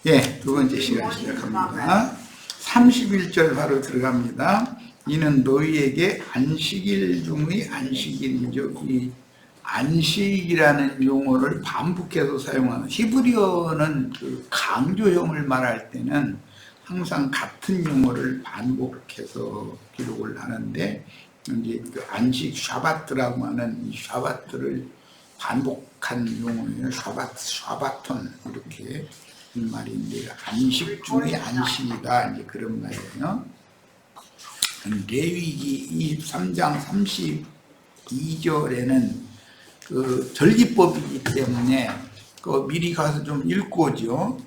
예, 두 번째 시간 시작합니다. 31절 바로 들어갑니다. 이는 너희에게 안식일 중의 안식일이죠. 이 안식이라는 용어를 반복해서 사용하는, 히브리어는 그 강조형을 말할 때는 항상 같은 용어를 반복해서 기록을 하는데, 이제 그 안식 샤바트라고 하는 이 샤바트를 반복한 용어예요. 샤바톤 이렇게 이 말인데, 안식 중에 안식이다, 이제 그런 말이에요. 레위기 23장 32절에는 그 절기법이기 때문에 그 미리 가서 좀 읽고 오죠.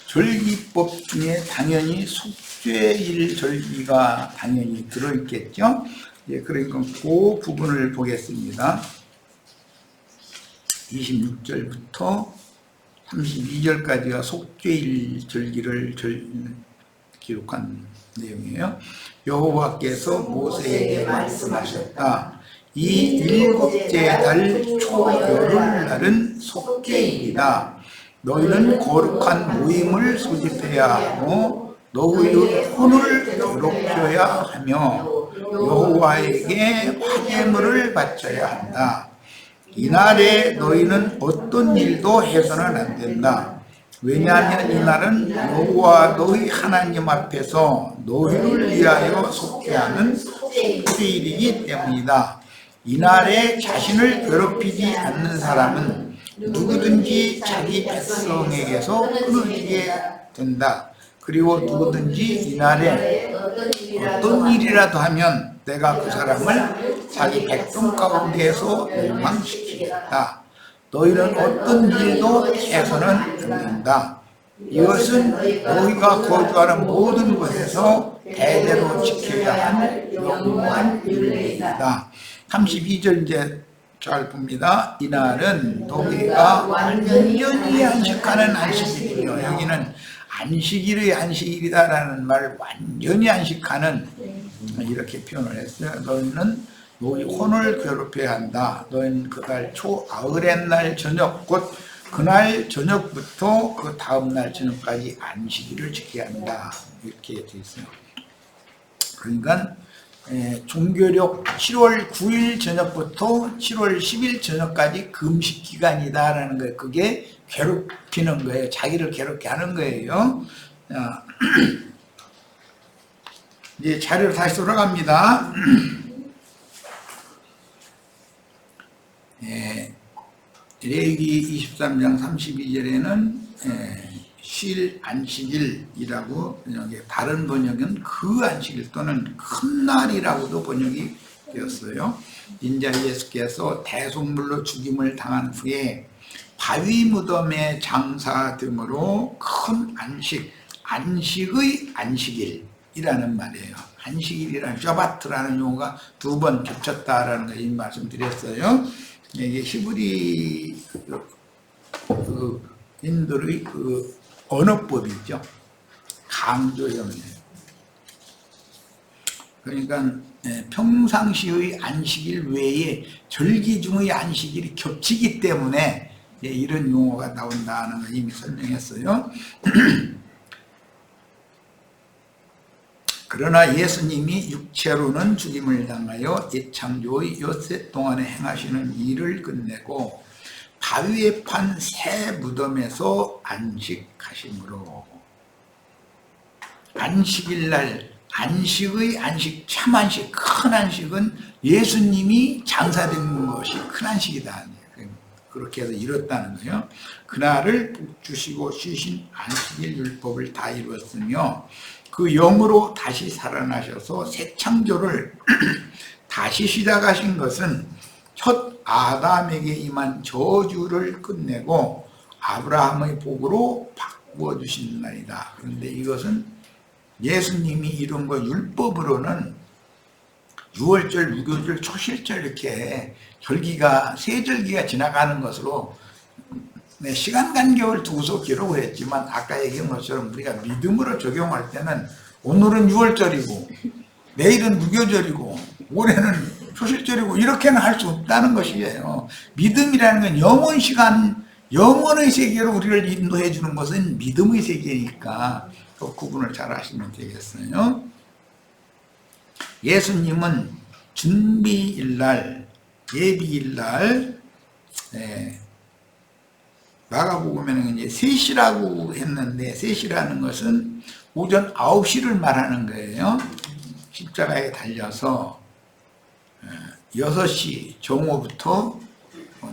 절기법 중에 당연히 속죄일 절기가 당연히 들어있겠죠. 예, 그러니까 그 부분을 보겠습니다. 26절부터 32절까지가 속죄일 절기를 기록한 내용이에요. 여호와께서 모세에게 말씀하셨다. 이 일곱째 달 초여름날은 속죄일이다. 너희는 거룩한 모임을 소집해야 하고 너희의 혼을 괴롭혀야 하며 여호와에게 화제물을 바쳐야 한다. 이날에 너희는 어떤 일도 해서는 안 된다. 왜냐하면 이날은 여호와 너희 하나님 앞에서 너희를 위하여 속죄하는 속죄일이기 때문이다. 이날에 자신을 괴롭히지 않는 사람은 누구든지 자기 백성에게서 끊어지게 된다. 그리고 누구든지 이날에 어떤 일이라도 하면 내가 그 사람을 자기 백성 가운데에서 멸망시키겠다. 너희는 어떤 일도 해서는 안 된다. 이것은 너희가 거주하는 모든 곳에서 대대로 지켜야 할 영원한 율례이다. 32절 이제 잘 봅니다. 이날은 너희가 완전히 안식하는 안식일이요. 여기는 안식일의 안식일이다라는 말을 완전히 안식하는 이렇게 표현을 했어요. 너희는 너희 혼을 괴롭혀야 한다. 너희는 그달 초 아흐렛날 저녁, 곧 그날 저녁부터 그 다음날 저녁까지 안식일을 지켜야 한다. 이렇게 되어 있어요. 그러니까 종교력 7월 9일 저녁부터 7월 10일 저녁까지 금식 기간이다라는 거예요. 그게 괴롭히는 거예요. 자기를 괴롭게 하는 거예요. 이제 자료로 다시 돌아갑니다. 레위기 23장 32절에는 쉴 안식일이라고 번역해, 다른 번역은 그 안식일 또는 큰 날이라고도 번역이 되었어요. 인자 예수께서 대속물로 죽임을 당한 후에 바위 무덤에 장사됨으로 큰 안식, 안식의 안식일이라는 말이에요. 안식일이라는 샤바트라는 용어가 두 번 겹쳤다라는 거 이 말씀드렸어요. 이게 히브리 인들의 그 언어법이죠. 강조형이에요. 그러니까 평상시의 안식일 외에 절기 중의 안식일이 겹치기 때문에 이런 용어가 나온다는 걸 이미 설명했어요. 그러나 예수님이 육체로는 죽임을 당하여 예창조의 엿새 동안에 행하시는 일을 끝내고 바위에 판 새 무덤에서 안식하심으로, 안식일날 안식의 안식, 참 안식, 큰 안식은 예수님이 장사된 것이 큰 안식이다. 그렇게 해서 이뤘다는 거예요. 그날을 주시고 쉬신 안식일 율법을 다 이루었으며 그 영으로 다시 살아나셔서 새 창조를 다시 시작하신 것은 첫 아담에게 임한 저주를 끝내고 아브라함의 복으로 바꾸어 주신 날이다. 그런데 이것은 예수님이 이룬 거 율법으로는 6월절, 무교절, 초실절 이렇게 절기가 세 절기가 지나가는 것으로 시간 간격을 두고서 기록을 했지만 아까 얘기한 것처럼 우리가 믿음으로 적용할 때는 오늘은 6월절이고 내일은 무교절이고 올해는 초실절이고 이렇게는 할 수 없다는 것이에요. 믿음이라는 건 영원 시간 영혼의 세계로 우리를 인도해 주는 것은 믿음의 세계니까 그 구분을 잘 하시면 되겠어요. 예수님은 준비일날, 예비일날, 마가복음에는 이제 3시라고 했는데 3시라는 것은 오전 9시를 말하는 거예요. 십자가에 달려서 6시 정오부터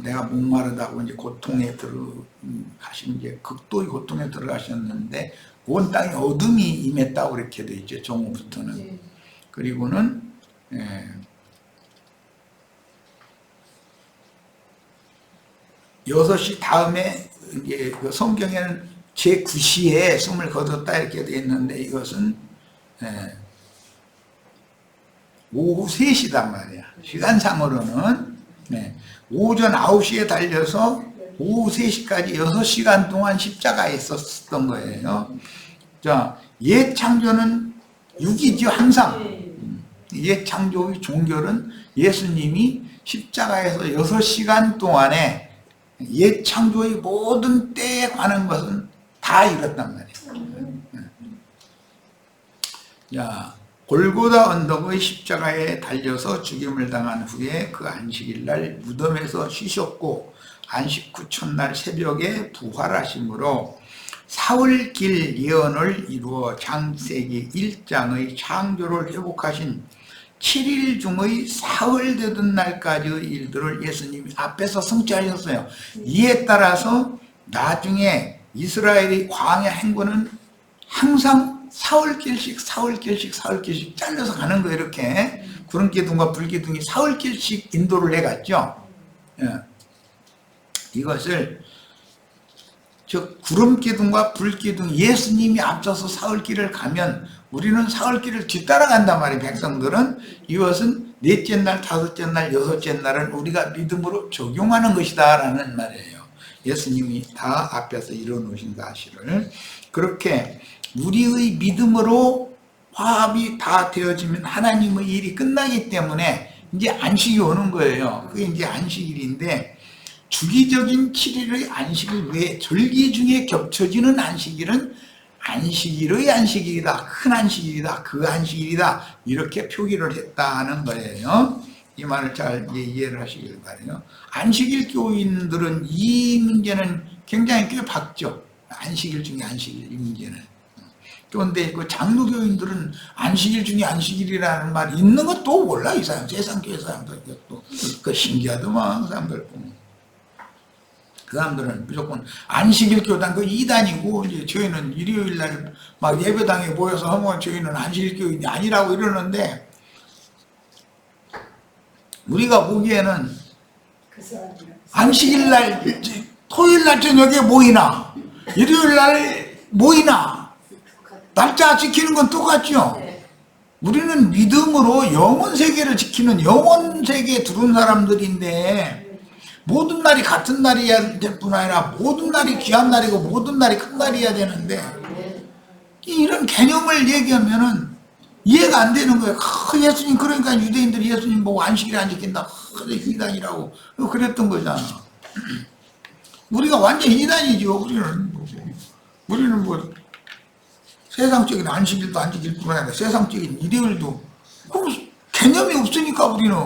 내가 목마르다고 이제 고통에 들어가신, 이제 극도의 고통에 들어가셨는데 온 땅에 어둠이 임했다고 그렇게 돼 있죠. 정오부터는. 그리고는 6시 다음에 이제 그 성경에는 제9시에 숨을 거뒀다 이렇게 돼 있는데 이것은 오후 3시단 말이야. 시간상으로는 오전 9시에 달려서 오후 3시까지 6시간 동안 십자가에 있었던 거예요. 자, 옛 창조는 6이죠. 항상 옛 창조의 종결은 예수님이 십자가에서 6시간 동안에 옛 창조의 모든 때에 관한 것은 다 이뤘단 말이에요. 자, 골고다 언덕의 십자가에 달려서 죽임을 당한 후에 그 안식일 날 무덤에서 쉬셨고 안식 후 첫날 새벽에 부활하심으로 사흘길 예언을 이루어 창세기 1장의 창조를 회복하신 7일 중의 사흘 되던 날까지의 일들을 예수님이 앞에서 성취하셨어요. 이에 따라서 나중에 이스라엘의 광야 행군은 항상 사흘길씩 잘려서 가는 거예요. 이렇게 구름기둥과 불기둥이 사흘길씩 인도를 해갔죠. 이것을 즉 구름기둥과 불기둥, 예수님이 앞서서 사흘길을 가면 우리는 사흘길을 뒤따라간단 말이에요. 백성들은. 이것은 넷째 날, 다섯째 날, 여섯째 날은 우리가 믿음으로 적용하는 것이다 라는 말이에요. 예수님이 다 앞에서 이뤄놓으신 사실을. 그렇게 우리의 믿음으로 화합이 다 되어지면 하나님의 일이 끝나기 때문에 이제 안식이 오는 거예요. 그게 이제 안식일인데, 주기적인 7일의 안식일 외에 절기 중에 겹쳐지는 안식일은 안식일의 안식일이다, 큰 안식일이다, 그 안식일이다, 이렇게 표기를 했다는 거예요. 이 말을 잘 이해를 하시길 바라요. 안식일 교인들은 이 문제는 굉장히 꽤 박죠. 안식일 중에 안식일, 이 문제는. 그런데 그 장로교인들은 안식일 중에 안식일이라는 말이 있는 것도 몰라. 이 사람, 세상 교회 사람들. 또 그 신기하더만, 그 사람들 보면. 그 사람들은 무조건 안식일 교단 그 이단이고, 이제 저희는 일요일 날 막 예배당에 모여서 하면 저희는 안식일 교인이 아니라고 이러는데, 우리가 보기에는 안식일 날, 토요일 날 저녁에 모이나, 일요일 날 모이나, 날짜 지키는 건 똑같죠? 우리는 믿음으로 영혼 세계를 지키는 영혼 세계에 들어온 사람들인데, 모든 날이 같은 날이어야 될 뿐 아니라 모든 날이 귀한 날이고 모든 날이 큰 날이어야 되는데, 이런 개념을 얘기하면은 이해가 안 되는 거예요. 예수님, 그러니까 유대인들이 예수님 보고 안식일에 안 지킨다, 이단이라고 그랬던 거잖아. 우리가 완전 이단이죠. 우리는 뭐 세상적인 안식일도 안 지킬 뿐 아니라 세상적인 일요일도 그 개념이 없으니까 우리는.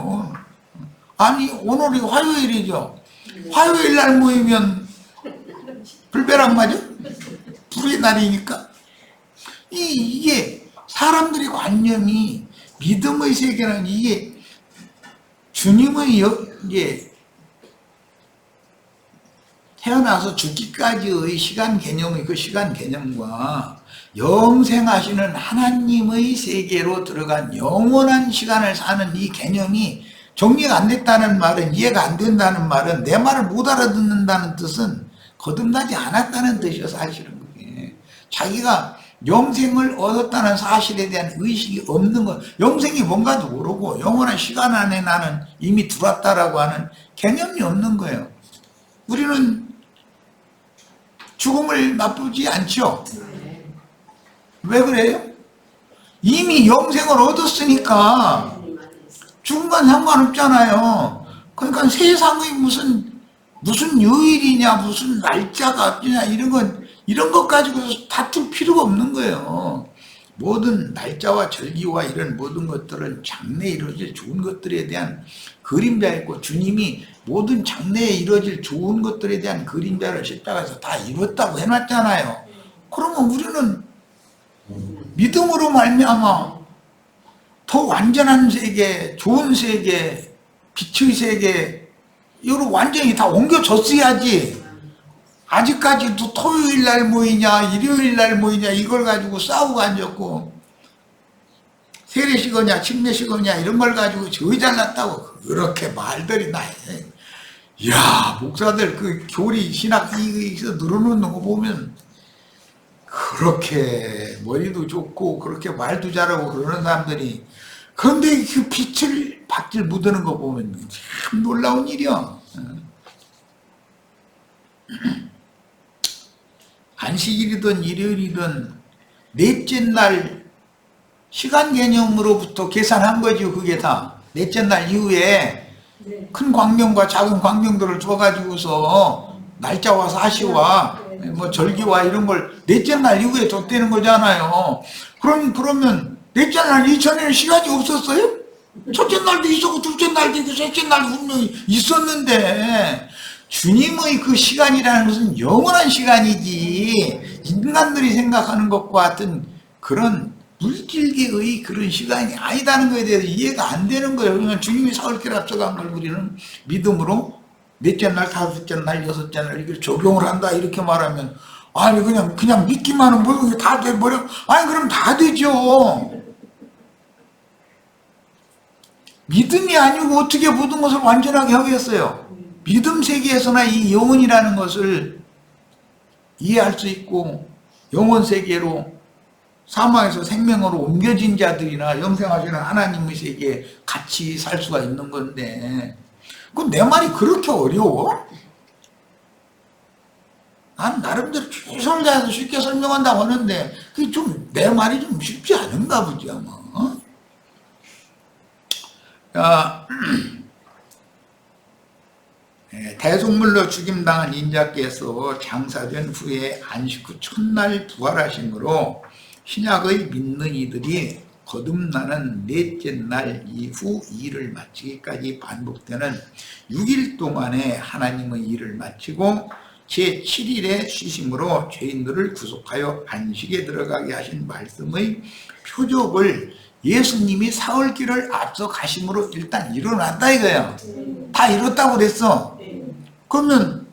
아니, 오늘이 화요일이죠. 화요일 날 모이면 불벼락 맞아? 불의 날이니까. 이게 사람들의 관념이, 믿음의 세계는 이게 주님의 이게 태어나서 죽기까지의 시간 개념의 그 시간 개념과 영생하시는 하나님의 세계로 들어간 영원한 시간을 사는 이 개념이 정리가 안 됐다는 말은, 이해가 안 된다는 말은, 내 말을 못 알아듣는다는 뜻은 거듭나지 않았다는 뜻이요, 사실은. 그게 자기가 영생을 얻었다는 사실에 대한 의식이 없는 것, 영생이 뭔가도 모르고 영원한 시간 안에 나는 이미 들어왔다라고 하는 개념이 없는 거예요. 우리는 죽음을 나쁘지 않죠. 왜 그래요? 이미 영생을 얻었으니까 죽은 건 상관없잖아요. 그러니까 세상의 무슨 무슨 요일이냐, 무슨 날짜가 어쩌냐, 이런 것 가지고 다툴 필요가 없는 거예요. 모든 날짜와 절기와 이런 모든 것들은 장래에 이루어질 좋은 것들에 대한 그림자였고, 주님이 모든 장래에 이루어질 좋은 것들에 대한 그림자를 십자가에서 다 이뤘다고 해놨잖아요. 그러면 우리는 믿음으로 말미암아 더 완전한 세계, 좋은 세계, 빛의 세계, 이걸 완전히 다 옮겨졌어야지. 아직까지도 토요일 날 모이냐, 일요일 날 모이냐, 이걸 가지고 싸우고 앉았고, 세례식이냐, 침례식이냐, 이런 걸 가지고 저희 잘났다고 그렇게 말들이 나해. 이야, 목사들 그 교리, 신학, 이거 늘어놓는 거 보면, 그렇게 머리도 좋고, 그렇게 말도 잘하고 그러는 사람들이, 그런데 그 빛을 받질 못하는 거 보면 참 놀라운 일이야. 안식일이든 일요일이든 넷째 날 시간 개념으로부터 계산한 거죠. 그게 다 넷째 날 이후에 큰 광명과 작은 광명들을 줘가지고서 날짜와 사시와 뭐 절기와 이런 걸 넷째 날 이후에 줬다는 거잖아요. 그러면 넷째 날 이전에는 시간이 없었어요? 첫째 날도 있었고 둘째 날도 있고 셋째 날도 분명히 있었는데, 주님의 그 시간이라는 것은 영원한 시간이지 인간들이 생각하는 것과 같은 그런 물질계의 그런 시간이 아니다는 것에 대해서 이해가 안 되는 거예요. 그러니까 주님이 사흘길 앞서간 걸 우리는 믿음으로 넷째 날, 다섯째 날, 여섯째 날 이렇게 적용을 한다 이렇게 말하면, 아니 그냥 믿기만 하면 뭐 다 돼버려? 아니 그럼 다 되죠. 믿음이 아니고 어떻게 모든 것을 완전하게 하겠어요? 믿음 세계에서나 이 영혼이라는 것을 이해할 수 있고, 영혼 세계로 사망에서 생명으로 옮겨진 자들이나 영생하시는 하나님의 세계에 같이 살 수가 있는 건데, 그럼 내 말이 그렇게 어려워? 난 나름대로 최선을 다해서 쉽게 설명한다고 하는데, 그게 좀 내 말이 좀 쉽지 않은가 보지 아마. 대속물로 죽임당한 인자께서 장사된 후에 안식 후 첫날 부활하심으로 신약의 믿는 이들이 거듭나는 넷째 날 이후 일을 마치기까지 반복되는 6일 동안에 하나님의 일을 마치고 제7일에 쉬심으로 죄인들을 구속하여 안식에 들어가게 하신 말씀의 표적을 예수님이 사흘길을 앞서 가심으로 일단 일어났다 이거야. 다 이뤘다고 그랬어. 그러면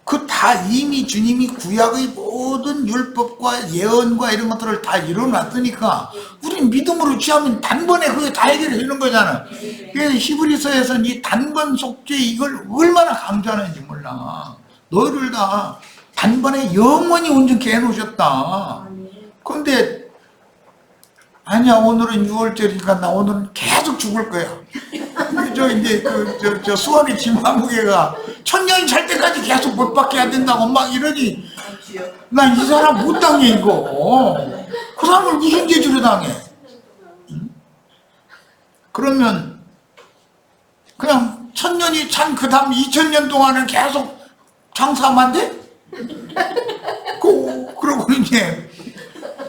그 다 이미 주님이 구약의 모든 율법과 예언과 이런 것들을 다 이뤄놨으니까 우린 믿음으로 취하면 단번에 그게 다 해결해 주는 거잖아. 그래서 히브리서에서는 이 단번 속죄 이걸 얼마나 강조하는지 몰라. 너희를 다 단번에 영원히 온전케 해놓으셨다. 그런데 아니야, 오늘은 6월절이니까 나 오늘은 계속 죽을 거야. 저 수원의 김한무개가 천년이 잘 때까지 계속 못 받게 해야 된다고 막 이러니, 나 이 사람 못 당해, 이거. 그 사람을 무슨 죄주로 당해? 응? 그러면, 그냥 천년이 찬 그 다음 2000년 동안은 계속 장사하면 돼? 그러고 이제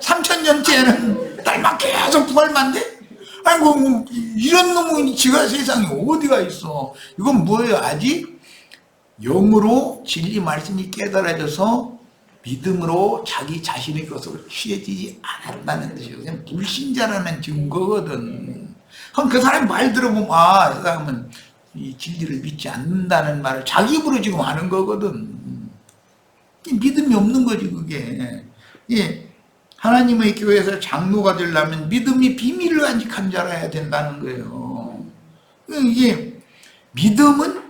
3000년째는 딸만 계속 부활만 돼? 아이고, 이런 놈은 지가 세상에 어디가 있어. 이건 뭐예요? 아직 영으로 진리 말씀이 깨달아져서 믿음으로 자기 자신의 것으로 취해지지 않았다는 뜻이에요. 그냥 불신자라는 증거거든. 그럼 그 사람 말 들어보면, 아, 그 사람은 이 진리를 믿지 않는다는 말을 자기 입으로 지금 하는 거거든. 믿음이 없는 거지, 그게. 예. 하나님의 교회에서 장로가 되려면 믿음이 비밀을 간직한 자라야 된다는 거예요. 이게 믿음은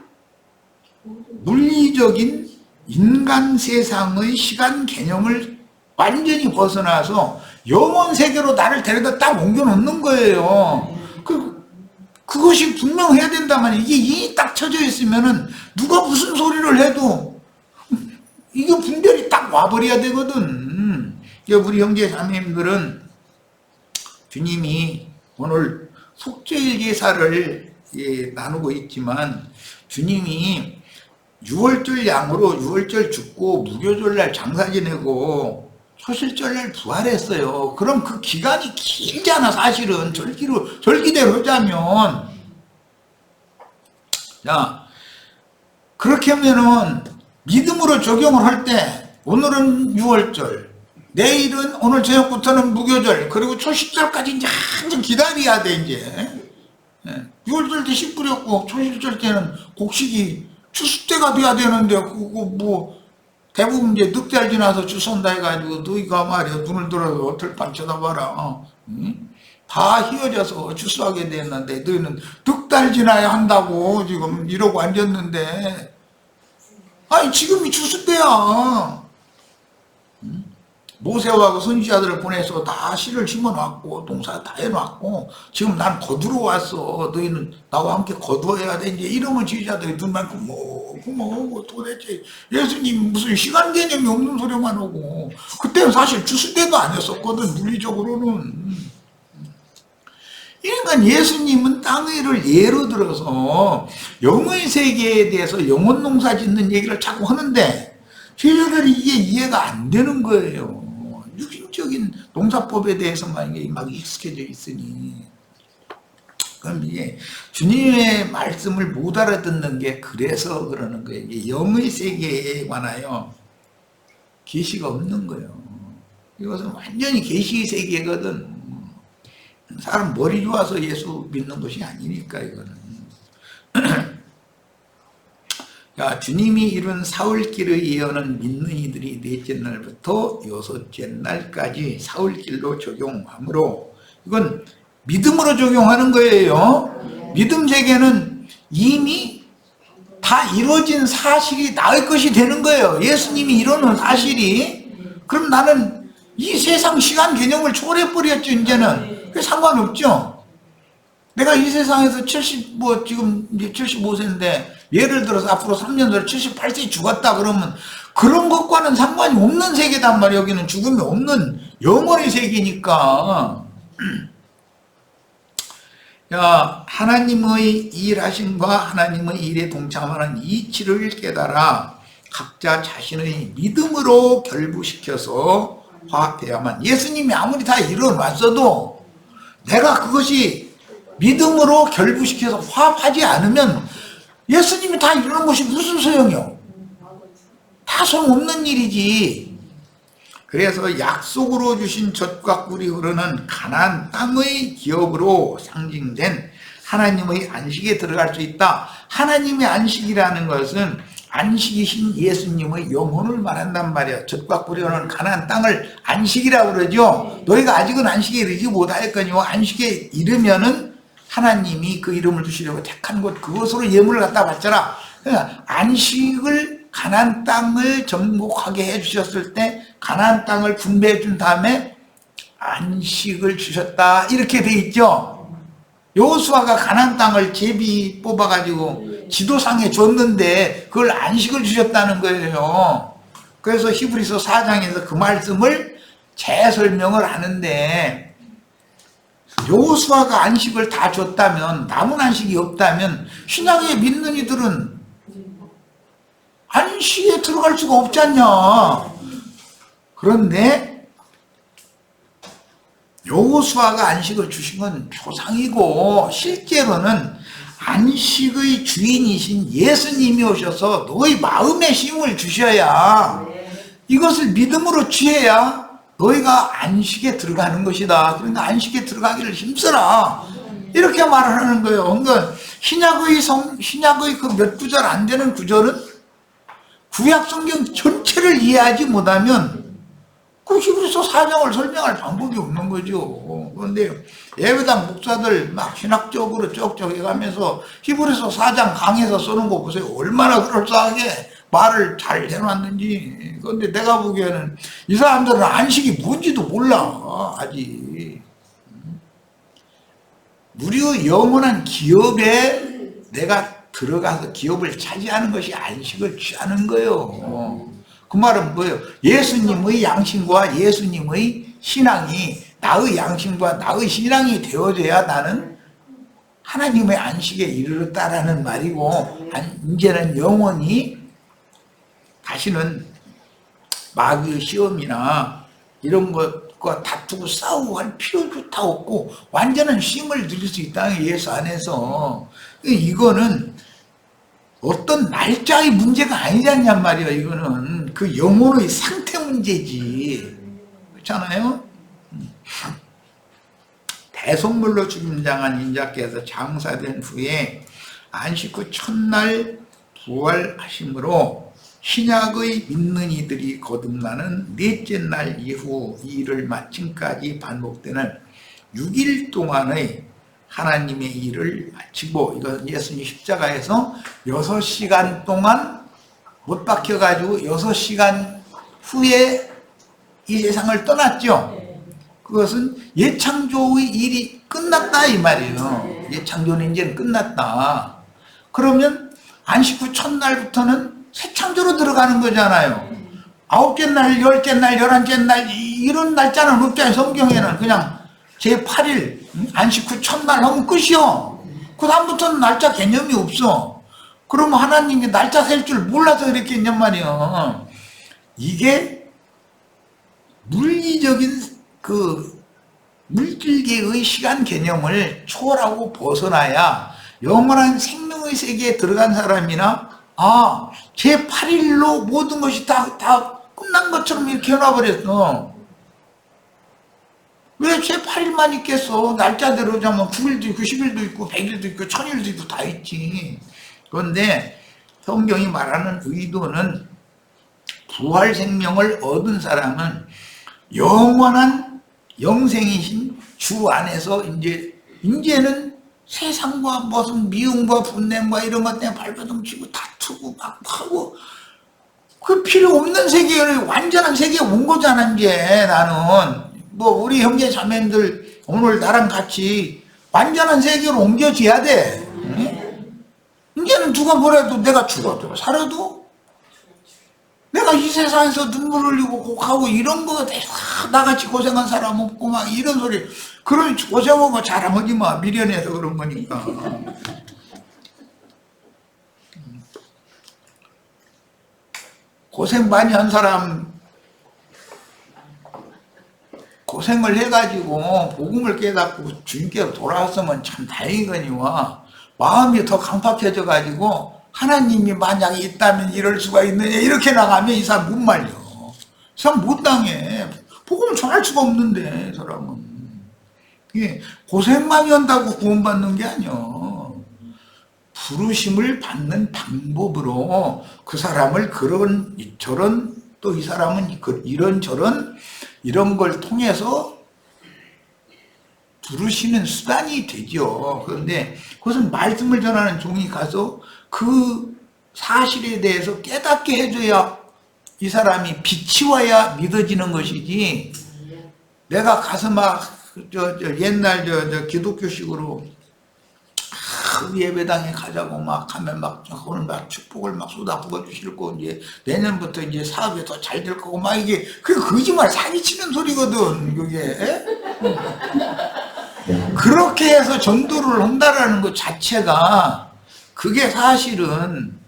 물리적인 인간 세상의 시간 개념을 완전히 벗어나서 영혼 세계로 나를 데려다 딱 옮겨놓는 거예요. 그것이 분명해야 된다만, 이게 이 딱 쳐져 있으면은 누가 무슨 소리를 해도 이게 분별이 딱 와버려야 되거든. 우리 형제 자매님들은 주님이 오늘 속죄일 제사를 나누고 있지만, 주님이 유월절 양으로 유월절 죽고 무교절날 장사 지내고 초실절날 부활했어요. 그럼 그 기간이 길잖아. 사실은 절기대로 하자면. 자, 그렇게 하면은 믿음으로 적용을 할 때 오늘은 유월절, 내일은 오늘 저녁부터는 무교절, 그리고 초실절까지 이제 한참 기다려야 돼. 이제 유월절 때 씨 뿌렸고 초실절 때는 곡식이 추수 때가 돼야 되는데 그거 뭐 대부분 이제 늑달 지나서 주선다 해가지고 너희가 말이야 눈을 들어서 어떨밤 쳐다봐라. 응? 다 휘어져서 주수하게 됐는데 너희는 늑달 지나야 한다고 지금 이러고 앉았는데, 아니 지금이 주수 때야. 응? 모세하고 선지자들을 보내서 다 씨를 심어놨고 동사 다 해놨고 지금 난 거두러 왔어. 너희는 나와 함께 거두어야 돼. 이제 이러면 지휘자들이 눈만 구멍하고 도대체 예수님 무슨 시간 개념이 없는 소리만 하고, 그때는 사실 주수 때도 아니었었거든. 물리적으로는. 그러니까 예수님은 땅의를 예로 들어서 영의 세계에 대해서 영혼 농사 짓는 얘기를 자꾸 하는데 지휘자들이 이게 이해가 안 되는 거예요. 육신적인 농사법에 대해서만 막 익숙해져 있으니. 그럼 이게 주님의 말씀을 못 알아듣는 게 그래서 그러는 거예요. 이게 영의 세계에 관하여 계시가 없는 거예요. 이것은 완전히 계시 세계거든. 사람 머리 좋아서 예수 믿는 것이 아니니까 이거는. 야, 주님이 이룬 사흘길의 예언은 믿는 이들이 넷째 날부터 여섯째 날까지 사흘길로 적용하므로 이건 믿음으로 적용하는 거예요. 믿음 세계는 이미 다 이루어진 사실이 나의 것이 되는 거예요. 예수님이 이루는 사실이. 그럼 나는 이 세상 시간 개념을 초월해버렸죠. 이제는 그게 상관없죠. 내가 이 세상에서 지금 이제 75세인데 예를 들어서 앞으로 3년 뒤에 78세에 죽었다 그러면 그런 것과는 상관이 없는 세계단 말이에요. 여기는 죽음이 없는 영원의 세계니까. 야, 하나님의 일하심과 하나님의 일에 동참하는 이치를 깨달아 각자 자신의 믿음으로 결부시켜서 화합해야만. 예수님이 아무리 다 이뤄놨어도 내가 그것이 믿음으로 결부시켜서 화합하지 않으면 예수님이 다 이루는 것이 무슨 소용이요? 다 소용없는 일이지. 그래서 약속으로 주신 젖과 꿀이 흐르는 가나안 땅의 기업으로 상징된 하나님의 안식에 들어갈 수 있다. 하나님의 안식이라는 것은 안식이신 예수님의 영혼을 말한단 말이야. 젖과 꿀이 흐르는 가나안 땅을 안식이라고 그러죠. 너희가 아직은 안식에 이르지 못하였거니와 안식에 이르면은 하나님이 그 이름을 주시려고 택한 곳 그것으로 예물을 갖다 바쳐라. 그러니까 안식을 가나안 땅을 정복하게 해주셨을 때 가나안 땅을 분배해 준 다음에 안식을 주셨다 이렇게 돼 있죠. 여호수아가 가나안 땅을 제비 뽑아가지고 지도상에 줬는데 그걸 안식을 주셨다는 거예요. 그래서 히브리서 4장에서 그 말씀을 재설명을 하는데, 여호수아가 안식을 다 줬다면, 남은 안식이 없다면 신약에 믿는 이들은 안식에 들어갈 수가 없지 않냐. 그런데 여호수아가 안식을 주신 건 표상이고 실제로는 안식의 주인이신 예수님이 오셔서 너희 마음에 힘을 주셔야, 이것을 믿음으로 취해야 너희가 안식에 들어가는 것이다. 그러니까 안식에 들어가기를 힘써라. 이렇게 말을 하는 거예요. 그러니까 신약의 그 몇 구절 안 되는 구절은 구약 성경 전체를 이해하지 못하면 그 히브리서 4장을 설명할 방법이 없는 거죠. 그런데 예배당 목사들 막 신학적으로 쪽쪽 해가면서 히브리서 4장 강해서 쓰는 거 보세요. 얼마나 그럴싸하게 말을 잘 해놨는지. 그런데 내가 보기에는 이 사람들은 안식이 뭔지도 몰라 아직. 무료 영원한 기업에 내가 들어가서 기업을 차지하는 것이 안식을 취하는 거예요. 그 말은 뭐예요? 예수님의 양심과 예수님의 신앙이 나의 양심과 나의 신앙이 되어져야 나는 하나님의 안식에 이르렀다라는 말이고, 이제는 영원히 다시는 마귀의 시험이나 이런 것과 다투고 싸우고 할 필요조차 없고 완전한 쉼을 누릴 수 있다는 예수 안에서. 이거는 어떤 날짜의 문제가 아니지 않냔 말이에요. 이거는 그 영혼의 상태 문제지. 그렇잖아요? 대속물로 죽임당한 인자께서 장사된 후에 안식 후 첫날 부활하심으로 신약의 믿는 이들이 거듭나는 넷째 날 이후 이 일을 마침까지 반복되는 6일 동안의 하나님의 일을 마치고, 이거 예수님 십자가에서 6시간 동안 못 박혀가지고 6시간 후에 이 세상을 떠났죠. 그것은 예창조의 일이 끝났다 이 말이에요. 예창조는 이제는 끝났다. 그러면 안식 후 첫날부터는 새 창조로 들어가는 거잖아요. 9째 날, 10째 날, 11째 날 이런 날짜는 없잖아요. 성경에는 그냥 제8일 안식 후 첫날 하면 끝이요. 그 다음부터는 날짜 개념이 없어. 그러면 하나님이 날짜 셀 줄 몰라서 이렇게 했냔 말이에요. 이게 물리적인 그 물질계의 시간 개념을 초월하고 벗어나야 영원한 생명의 세계에 들어간 사람이나 제8일로 모든 것이 다 끝난 것처럼 이렇게 해놔버렸어. 왜 제8일만 있겠어? 날짜대로 자면 9일도 있고 10일도 있고 100일도 있고 1000일도 있고 다 있지. 그런데 성경이 말하는 의도는 부활 생명을 얻은 사람은 영원한 영생이신 주 안에서 이제는 세상과 무슨 미움과 분냄과 이런 것 때문에 발버둥 치고 다투고 막 하고 그 필요 없는 세계를 완전한 세계에 온 거잖아. 이제 나는 우리 형제 자매님들 오늘 나랑 같이 완전한 세계로 옮겨져야 돼. 응? 이제는 누가 뭐래도 내가 죽어도 살아도 내가 이 세상에서 눈물 흘리고 곡하고 이런 거 나같이 고생한 사람 없고 막 이런 소리. 그런 고생하고 자랑하지 마. 미련해서 그런 거니까. 고생 많이 한 사람 고생을 해가지고 복음을 깨닫고 주님께로 돌아왔으면 참 다행이거니와 마음이 더 강팍해져가지고 하나님이 만약에 있다면 이럴 수가 있느냐 이렇게 나가면 이 사람 못 말려. 이 사람 못 당해. 복음을 전할 수가 없는데 이 사람은. 고생 많이 한다고 구원받는 게 아니야. 부르심을 받는 방법으로 그 사람을 그런 저런 또 이 사람은 이런 저런 이런 걸 통해서 부르시는 수단이 되죠. 그런데 그것은 말씀을 전하는 종이 가서 그 사실에 대해서 깨닫게 해줘야 이 사람이 빛이 와야 믿어지는 것이지. 내가 가서 막 옛날 기독교식으로 예배당에 가자고 막 하면 막 오늘 막 축복을 막 쏟아부어 주실 거고 이제 내년부터 이제 사업이 더 잘 될 거고 막 이게 그 거짓말 사기치는 소리거든 그게. 그렇게 해서 전도를 한다라는 것 자체가 그게 사실은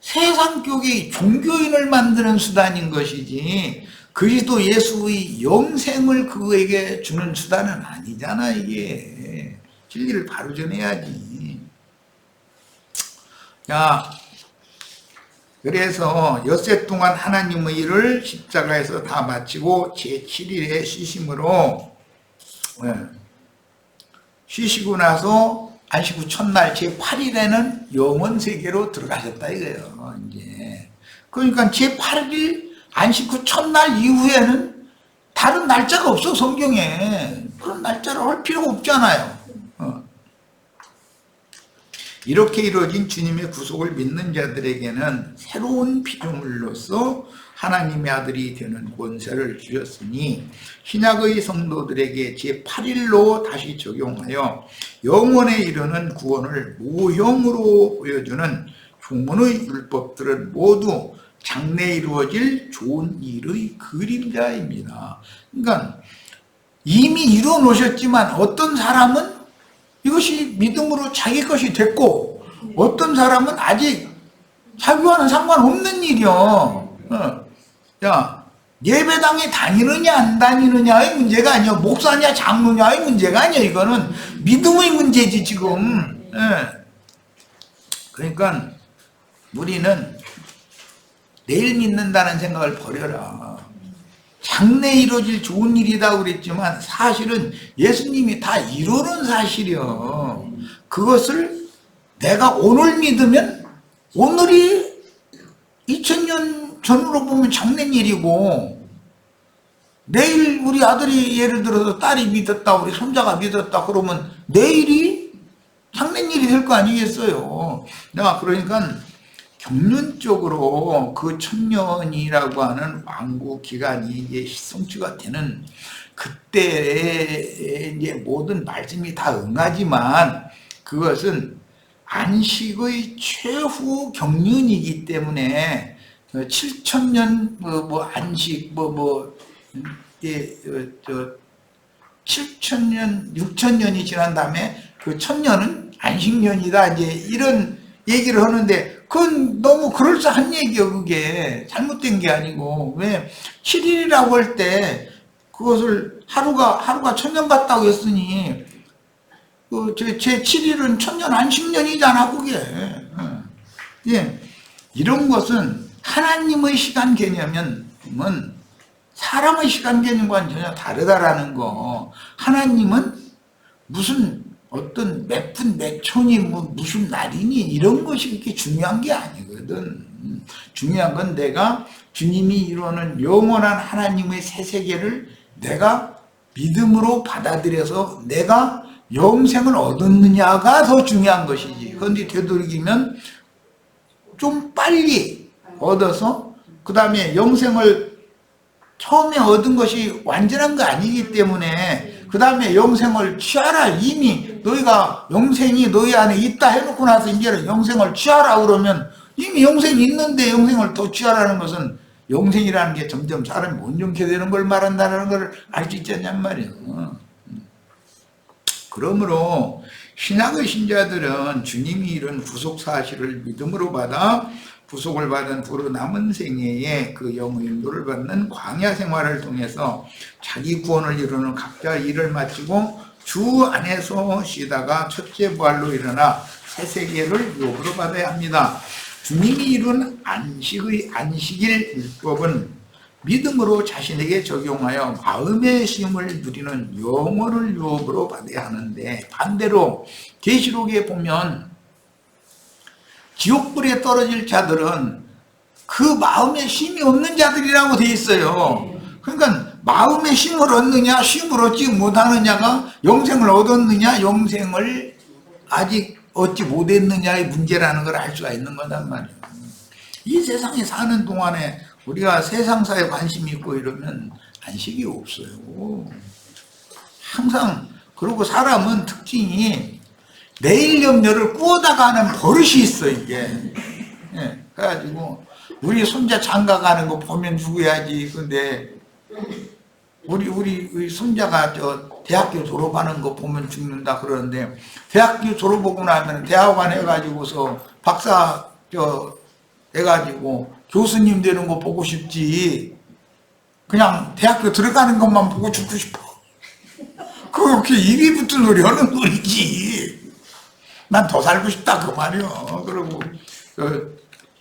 세상 쪽의 종교인을 만드는 수단인 것이지 그리스도 예수의 영생을 그에게 주는 수단은 아니잖아. 이게 진리를 바로 전해야지. 자, 그래서 엿새 동안 하나님의 일을 십자가에서 다 마치고 제7일에 쉬심으로 쉬시고 나서 안식 후 첫날 제8일에는 영원 세계로 들어가셨다 이거예요. 이제 그러니까 제8일 안식 후 첫날 이후에는 다른 날짜가 없어. 성경에 그런 날짜를 할 필요가 없잖아요. 이렇게 이루어진 주님의 구속을 믿는 자들에게는 새로운 피조물로서 하나님의 아들이 되는 권세를 주셨으니 신약의 성도들에게 제8일로 다시 적용하여 영원에 이르는 구원을 모형으로 보여주는 종문의 율법들은 모두 장래에 이루어질 좋은 일의 그림자입니다. 그러니까 이미 이루어 놓으셨지만 어떤 사람은 이것이 믿음으로 자기 것이 됐고 어떤 사람은 아직 자기와는 상관없는 일이야. 야, 예배당에 다니느냐 안 다니느냐의 문제가 아니야. 목사냐 장로냐의 문제가 아니야. 이거는 믿음의 문제지 지금. 그러니까 우리는 내일 믿는다는 생각을 버려라. 장래 이루어질 좋은 일이다 그랬지만 사실은 예수님이 다 이루는 사실이요. 그것을 내가 오늘 믿으면 오늘이 2000년 전으로 보면 장래 일이고, 내일 우리 아들이 예를 들어서 딸이 믿었다, 우리 손자가 믿었다 그러면 내일이 장래 일이 될 거 아니겠어요. 내가 그러니까 경륜적으로 그 1000년이라고 하는 왕국 기간이 이제 성취가 되는 그때에 이제 모든 말씀이 다 응하지만 그것은 안식의 최후 경륜이기 때문에 7000년 안식 7000년 6000년이 지난 다음에 그 1000년은 안식년이다 이제 이런 얘기를 하는데 그건 너무 그럴싸한 얘기예요. 그게 잘못된 게 아니고, 왜 7일이라고 할 때 그것을 하루가 1000년 같다고 했으니 제 7일은 1000년 안식년이잖아 그게. 예, 이런 것은 하나님의 시간 개념은 사람의 시간 개념과는 전혀 다르다라는 거. 하나님은 무슨 어떤 몇 분 몇 초니 무슨 날이니 이런 것이 그렇게 중요한 게 아니거든. 중요한 건 내가 주님이 이루는 영원한 하나님의 새 세계를 내가 믿음으로 받아들여서 내가 영생을 얻었느냐가 더 중요한 것이지. 그런데 되도록이면 좀 빨리 얻어서 그 다음에 영생을 처음에 얻은 것이 완전한 거 아니기 때문에 그 다음에 영생을 취하라. 이미 너희가 영생이 너희 안에 있다 해놓고 나서 이제는 영생을 취하라 그러면 이미 영생이 있는데 영생을 더 취하라는 것은 영생이라는 게 점점 사람이 온전케 되는 걸 말한다는 걸 알 수 있지 않냔 말이에요. 그러므로 신약의 신자들은 주님이 이룬 구속 사실을 믿음으로 받아 구속을 받은 후로 남은 생애에 그 영의 인도를 받는 광야 생활을 통해서 자기 구원을 이루는 각자 일을 마치고 주 안에서 쉬다가 첫째 부활로 일어나 새 세계를 유업으로 받아야 합니다. 주님이 이룬 안식일 율법은 믿음으로 자신에게 적용하여 마음의 쉼을 누리는 영혼을 유업으로 받아야 하는데, 반대로 계시록에 보면 지옥불에 떨어질 자들은 그 마음에 쉼이 없는 자들이라고 돼 있어요. 그러니까 마음의 쉼을 얻느냐 쉼을 얻지 못하느냐가 영생을 얻었느냐 영생을 아직 얻지 못했느냐의 문제라는 걸 알 수가 있는 거단 말이에요. 이 세상에 사는 동안에 우리가 세상사에 관심이 있고 이러면 안식이 없어요. 항상. 그리고 사람은 특징이 내일 염려를 꾸어다가 하는 버릇이 있어 이게. 예, 그래가지고 우리 손자 장가 가는 거 보면 죽어야지. 근데 우리 손자가 대학교 졸업하는 거 보면 죽는다 그러는데, 대학교 졸업하고 나면 대학원 해가지고서 박사 해가지고 교수님 되는 거 보고 싶지, 그냥 대학교 들어가는 것만 보고 죽고 싶어. 그렇게 입이 붙은 소리 하는 소리지. 난 더 살고 싶다 그 말이요. 그리고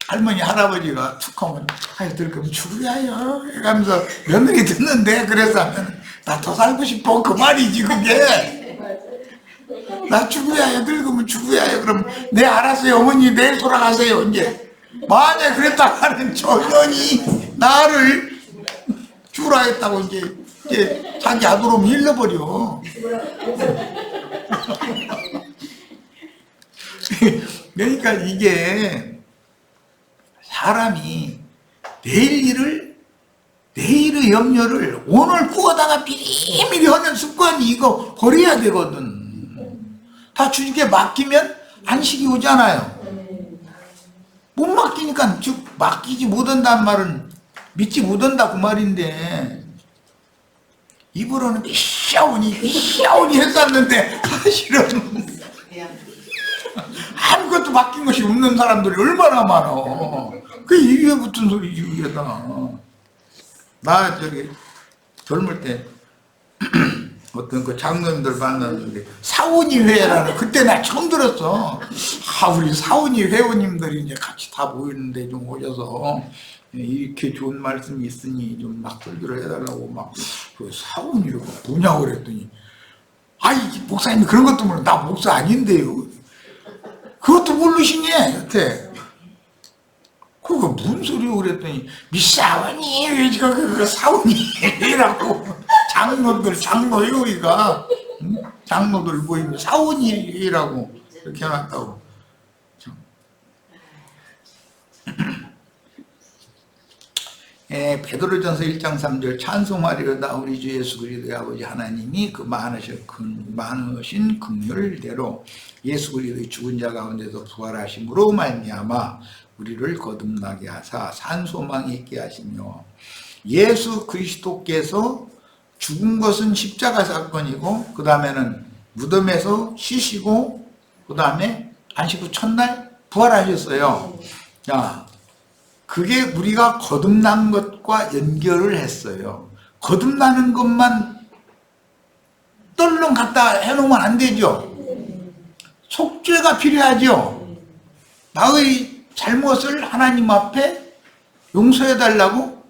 할머니 할아버지가 툭 하면 아유 들으면 죽으야요 이러면서 며느리 듣는데, 그래서 하면 나 더 살고 싶어 그 말이지 그게. 나 죽어야요 늙으면 죽어야요. 그럼 네 알았어요 어머니 내일 돌아가세요. 이제 만약에 그랬다가는 저 년이 나를 죽으라 했다고 이제 자기 아들로 밀려버려. 그러니까 이게 사람이 내일의 염려를 오늘 꾸어다가 미리미리 하는 습관이 이거 버려야 되거든. 다 주님께 맡기면 안식이 오잖아요. 못 맡기니까, 즉 맡기지 못한다는 말은 믿지 못한다 그 말인데, 입으로는 미샤오니 했었는데 사실은 아무것도 바뀐 것이 없는 사람들이 얼마나 많아. 그 이게 붙은 소리지, 이게다. 나 젊을 때 어떤 그 장로님들 만났는데 사원이 회라는, 그때 나 처음 들었어. 우리 사원이 회원님들이 이제 같이 다 모이는데 좀 오셔서 이렇게 좋은 말씀이 있으니 좀 막 설교를 해달라고 막, 그 사원이 뭐냐고 그랬더니, 목사님 그런 것도 모르, 나 목사 아닌데요. 그것도 모르시니 여태. 그거 무슨 소리고 그랬더니, 미사원이 왜 지금 그 사원이라고. 장로 여기가 장로들 모이면 사원이라고 이렇게 해놨다고. 베드로전서 1장 3절 찬송하리로다 우리 주 예수 그리스도의 아버지 하나님이 그 많으신 긍휼대로 예수 그리스도의 죽은 자 가운데서 부활하심으로 말미암아 우리를 거듭나게 하사 산 소망이 있게 하시며, 예수 그리스도께서 죽은 것은 십자가 사건이고, 그 다음에는 무덤에서 쉬시고, 그 다음에 안식 후 첫날 부활하셨어요. 자, 그게 우리가 거듭난 것과 연결을 했어요. 거듭나는 것만 떨렁 갖다 해놓으면 안 되죠. 속죄가 필요하죠. 나의 잘못을 하나님 앞에 용서해달라고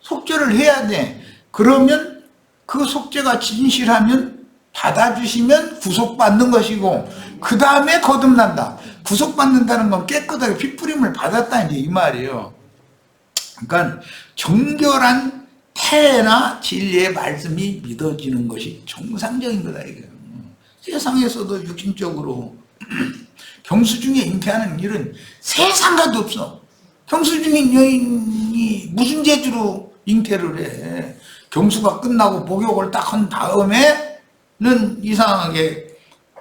속죄를 해야 돼. 그러면 그 속죄가 진실하면 받아주시면 구속받는 것이고, 그 다음에 거듭난다. 구속받는다는 건 깨끗하게 핏부림을 받았다 이제 이 말이에요. 그러니까 정결한 태나 진리의 말씀이 믿어지는 것이 정상적인 거다 이거예요. 세상에서도 육신적으로 경수중에 잉태하는 일은 세상가도 없어. 경수중인 여인이 무슨 재주로 잉태를 해. 경수가 끝나고 목욕을 딱 한 다음에는 이상하게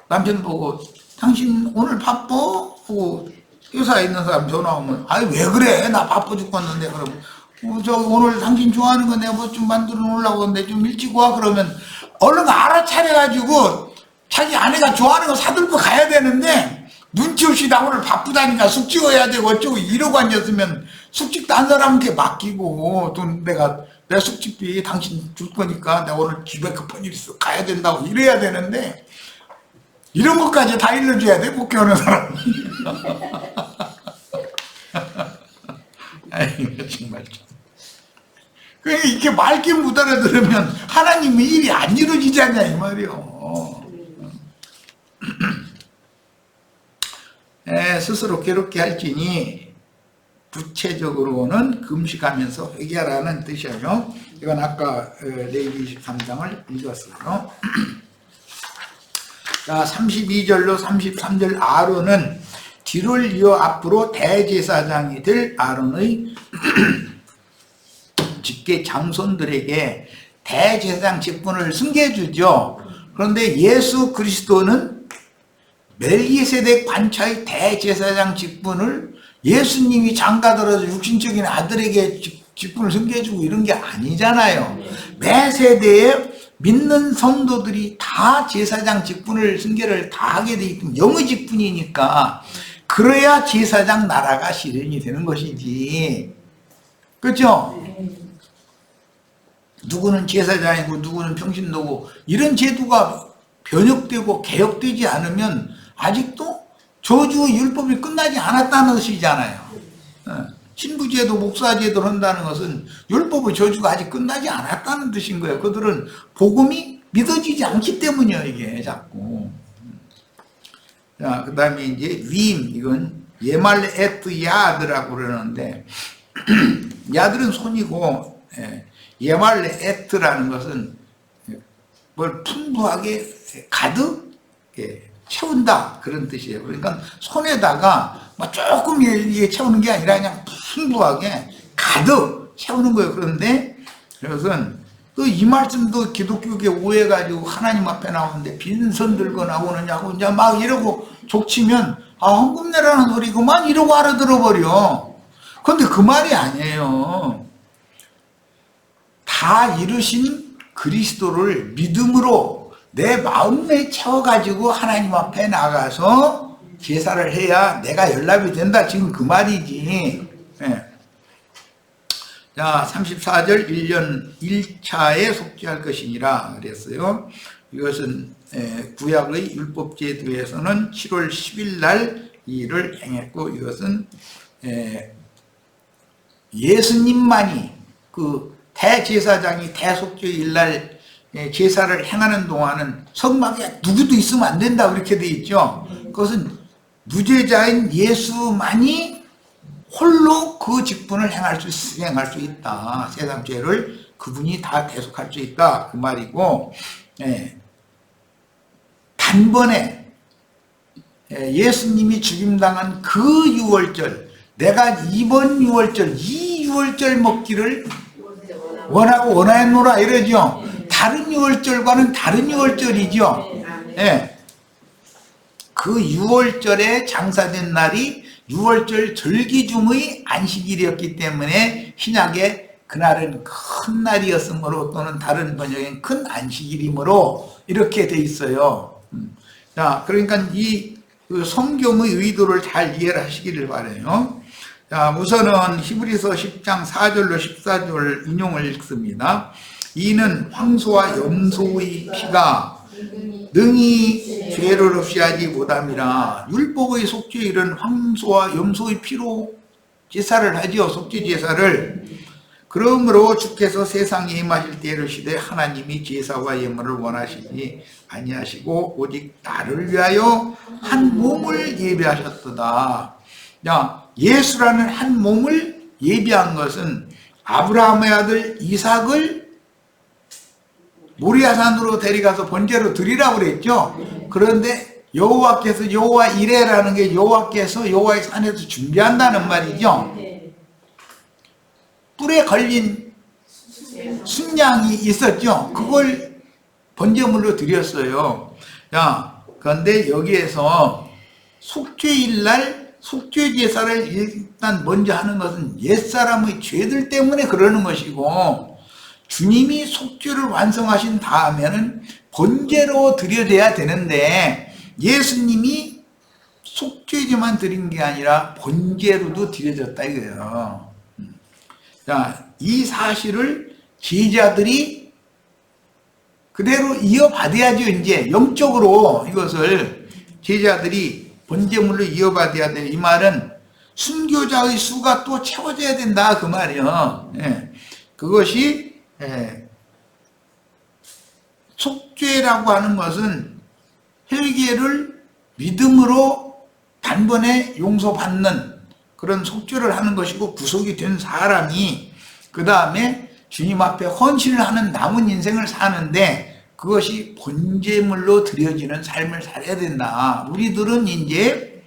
남편 보고, 당신 오늘 바빠? 하고 회사에 있는 사람 전화 오면, 왜 그래? 나 바빠 죽겠는데. 그러면 저 오늘 당신 좋아하는 거 내가 뭐 좀 만들어 놓으려고 하는데 좀 일찍 와. 그러면 얼른 알아차려가지고 자기 아내가 좋아하는 거 사들고 가야 되는데, 눈치 없이 나 오늘 바쁘다니까 숙 찍어야 되고 어쩌고 이러고 앉았으면 숙직 딴 사람한테 맡기고, 돈 내 숙직비 당신 줄 거니까 내가 오늘 집에 급한 일 있어 가야 된다고 이래야 되는데, 이런 것까지 다 일러줘야 돼, 목회하는 사람이. 아이고, 정말. 그러니까 이렇게 맑게 못 알아들으면 하나님의 일이 안 이루어지지 않냐, 이 말이요. 스스로 괴롭게 할지니 구체적으로는 금식하면서 회개하라는 뜻이에요. 이건 아까 레위기 23장을 읽었어요. 자, 32절로 33절 아론은 뒤를 이어 앞으로 대제사장이 될 아론의 직계 장손들에게 대제사장 직분을 승계해주죠. 그런데 예수 그리스도는 멜기세덱 반차의 대제사장 직분을 예수님이 장가들어서 육신적인 아들에게 직분을 승계해주고 이런 게 아니잖아요. 매 세대에 믿는 성도들이 다 제사장 직분을 승계를 다 하게 돼 있고, 영의 직분이니까 그래야 제사장 나라가 실현이 되는 것이지. 그렇죠? 누구는 제사장이고 누구는 평신도고 이런 제도가 변혁되고 개혁되지 않으면 아직도 저주 율법이 끝나지 않았다는 것이잖아요. 신부제도 목사제도를 한다는 것은 율법의 저주가 아직 끝나지 않았다는 뜻인 거예요. 그들은 복음이 믿어지지 않기 때문이에요, 이게 자꾸. 자, 그 다음에 이제 위임, 이건 예말 에트 야드라고 그러는데, 야들은 손이고, 예말 에트라는 것은 뭘 풍부하게 가득 채운다, 그런 뜻이에요. 그러니까 손에다가 뭐 조금 채우는 게 아니라 그냥 풍부하게 가득 채우는 거예요. 그런데 그것은 또 이 말씀도 기독교계 오해가지고 하나님 앞에 나오는데 빈손 들고 나오느냐고 이제 막 이러고 족치면 헌금내라는 소리구만 이러고 알아들어 버려. 그런데 그 말이 아니에요. 다 이루신 그리스도를 믿음으로 내 마음에 채워가지고 하나님 앞에 나가서 제사를 해야 내가 연락이 된다. 지금 그 말이지. 예. 자, 34절 1년 1차에 속죄할 것이니라 그랬어요. 이것은 구약의 율법제도에서는 7월 10일 날 이를 행했고, 이것은 예수님만이 그 대제사장이 대속죄일 날 제사를 행하는 동안은 성막에 누구도 있으면 안 된다 그렇게 돼 있죠. 그것은 무죄자인 예수만이 홀로 그 직분을 수행할 수 있다. 세상 죄를 그분이 다 대속할 수 있다 그 말이고, 단번에 예수님이 죽임당한 그 유월절, 내가 이번 유월절 이 유월절 먹기를 원하고 원하였노라 이러죠. 다른 유월절과는 다른 유월절이죠. 그 유월절에 장사된 날이 유월절 절기 중의 안식일이었기 때문에 신약에 그날은 큰 날이었으므로, 또는 다른 번역엔 큰 안식일이므로 이렇게 돼 있어요. 자, 그러니까 이 성경의 의도를 잘 이해를 하시기를 바라요. 자, 우선은 히브리서 10장 4절로 14절 인용을 읽습니다. 이는 황소와 염소의 피가 능히 죄를 없이 하지 못함이라. 율법의 속죄일은 황소와 염소의 피로 제사를 하지요. 속죄 제사를. 그러므로 주께서 세상에 임하실 때 이르시되 하나님이 제사와 예물을 원하시지 아니하시고 오직 나를 위하여 한 몸을 예비하셨도다. 야, 예수라는 한 몸을 예비한 것은 아브라함의 아들 이삭을 모리아산으로 데려가서 번제로 드리라고 그랬죠. 그런데 여호와께서, 여호와 이레라는 게 여호와께서 여호와의 산에서 준비한다는 말이죠. 뿔에 걸린 순양이 있었죠. 그걸 번제물로 드렸어요. 야, 그런데 여기에서 속죄일날 속죄 제사를 일단 먼저 하는 것은 옛사람의 죄들 때문에 그러는 것이고, 주님이 속죄를 완성하신 다음에는 번제로 드려져야 되는데, 예수님이 속죄제만 드린 게 아니라 번제로도 드려졌다 이거예요. 자, 이 사실을 제자들이 그대로 이어받아야죠. 이제 영적으로 이것을 제자들이 번제물로 이어받아야 돼. 이 말은 순교자의 수가 또 채워져야 된다 그 말이에요. 그것이 속죄라고 하는 것은 혈기를 믿음으로 단번에 용서받는 그런 속죄를 하는 것이고, 구속이 된 사람이 그 다음에 주님 앞에 헌신을 하는 남은 인생을 사는데 그것이 번제물로 드려지는 삶을 살아야 된다. 우리들은 이제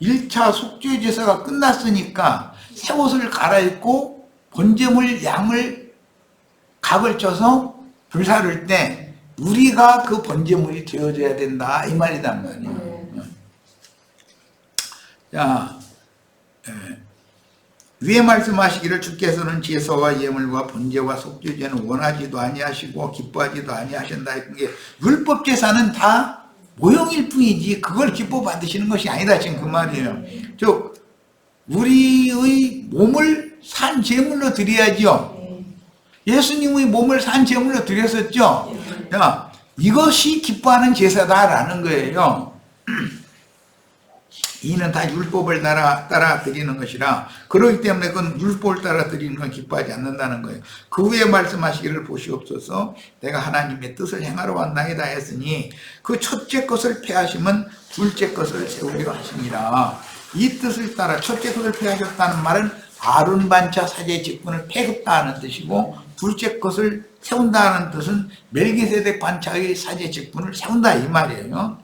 1차 속죄 제사가 끝났으니까 새 옷을 갈아입고 번제물 양을 각을 쳐서 불사를 때 우리가 그 번제물이 되어져야 된다 이 말이단 말이에요. 자, 위에 말씀하시기를 주께서는 제사와 예물과 번제와 속죄제는 원하지도 아니하시고 기뻐하지도 아니하신다. 이게 율법 제사는 다 모형일 뿐이지 그걸 기뻐 받으시는 것이 아니다 지금 그 말이에요. 즉 우리의 몸을 산 제물로 드려야죠. 예수님의 몸을 산 제물로 드렸었죠. 자, 이것이 기뻐하는 제사다라는 거예요. 이는 다 율법을 따라 드리는 것이라, 그렇기 때문에 그건 율법을 따라 드리는 건 기뻐하지 않는다는 거예요. 그 후에 말씀하시기를 보시옵소서. 내가 하나님의 뜻을 행하러 왔나이다 했으니 그 첫째 것을 폐하시면 둘째 것을 세우기로 하시니라. 이 뜻을 따라 첫째 것을 폐하셨다는 말은 아론 반차 사제 직분을 폐했다는 뜻이고, 둘째 것을 세운다는 뜻은 멜기세덱 반차의 사제 직분을 세운다 이 말이에요.